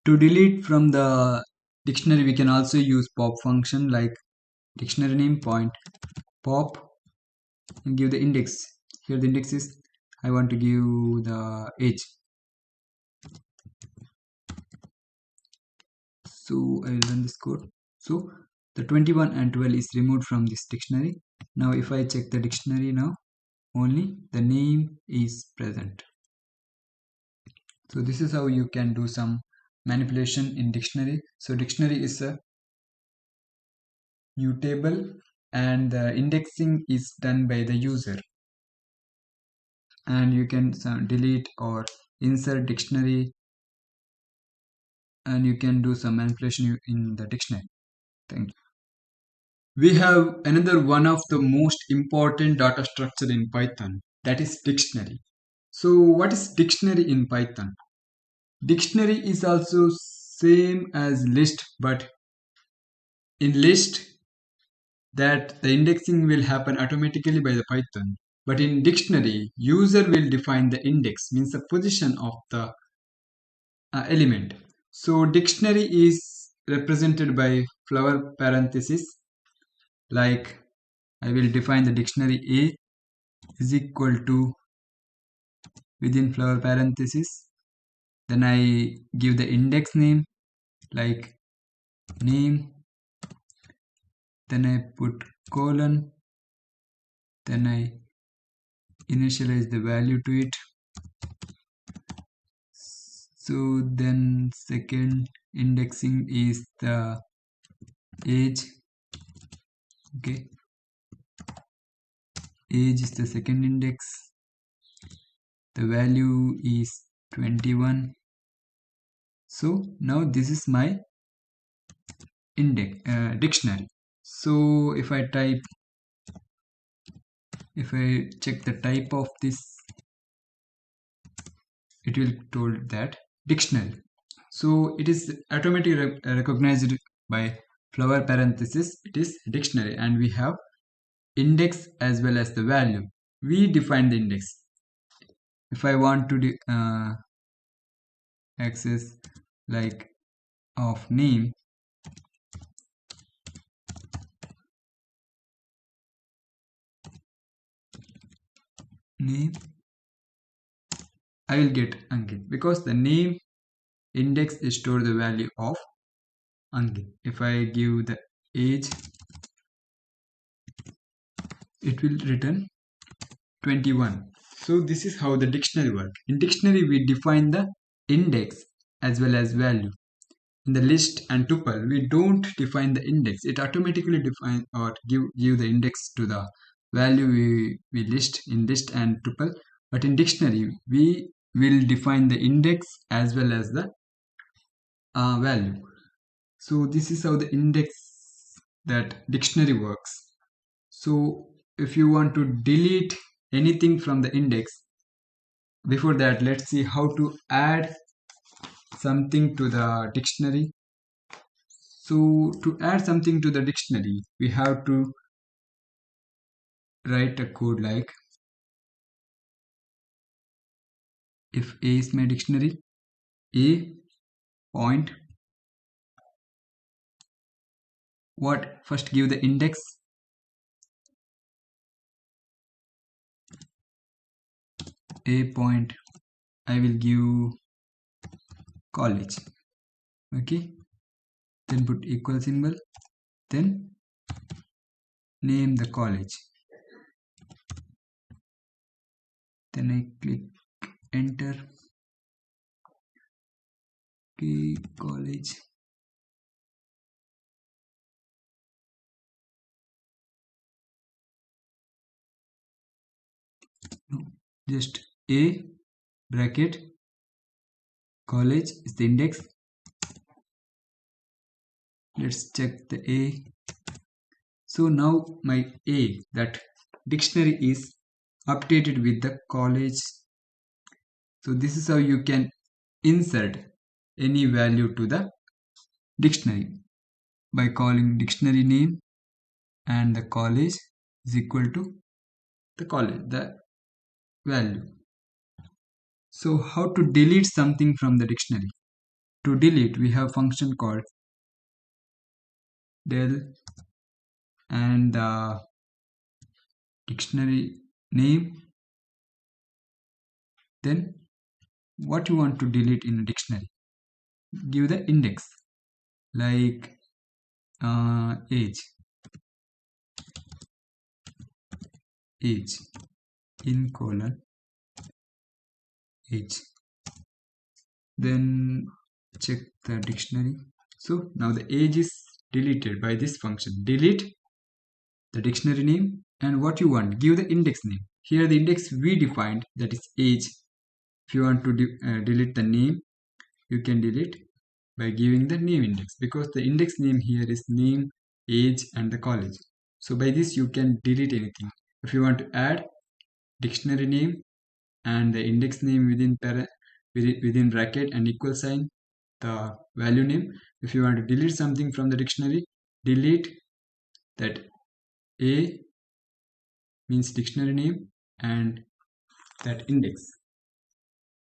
To delete from the dictionary, we can also use pop function like dictionary name point pop and give the index. Here the index is, I want to give the age. So I will run this code. So the 21 and 12 is removed from this dictionary. Now if I check the dictionary now, only the name is present. So this is how you can do some manipulation in dictionary. So dictionary is a mutable and the indexing is done by the user, and you can delete or insert dictionary, and you can do some manipulation in the dictionary. Thank you. We have another one of the most important data structure in Python, that is dictionary. So what is dictionary in Python? Dictionary is also same as list, but in list that the indexing will happen automatically by the Python. But in dictionary, user will define the index, means the position of the element. So dictionary is represented by flower parenthesis. Like I will define the dictionary A is equal to within flower parenthesis. Then I give the index name like name. Then I put colon. Then I initialize the value to it. So then second indexing is the age. Okay, age is the second index. The value is 21. So now this is my index dictionary. So if I check the type of this, it will told that dictionary. So it is automatically recognized by flower parenthesis. It is dictionary, and we have index as well as the value. We define the index. If I want to access like of name, I will get Ankit because the name index is store the value of Ankit. If I give the age, it will return 21. So this is how the dictionary works. In dictionary, we define the index as well as value. In the list and tuple, we don't define the index. It automatically define or give the index to the value we list in list and tuple. But in dictionary, we will define the index as well as the value. So this is how the index that dictionary works. So if you want to delete anything from the index, before that let's see how to add something to the dictionary. So to add something to the dictionary, we have to write a code like if A is my dictionary, A point what, first give the index, A point I will give college. Okay, then put equal symbol, then name the college, then I click enter. Okay, college. No, just A bracket college is the index. Let's check the A. So now my A, that dictionary, is updated with the college. So this is how you can insert any value to the dictionary by calling dictionary name and the college is equal to the college, the value. So how to delete something from the dictionary? To delete, we have function called del and the dictionary name. Then what you want to delete in a dictionary, give the index like age in colon age. Then check the dictionary. So now the age is deleted by this function. Delete the dictionary name and what you want, give the index name. Here the index we defined, that is age. If you want to delete the name, you can delete by giving the name index, because the index name here is name, age and the college. So by this you can delete anything. If you want to add dictionary name and the index name within bracket and equal sign the value name. If you want to delete something from the dictionary, delete that a means dictionary name and that index.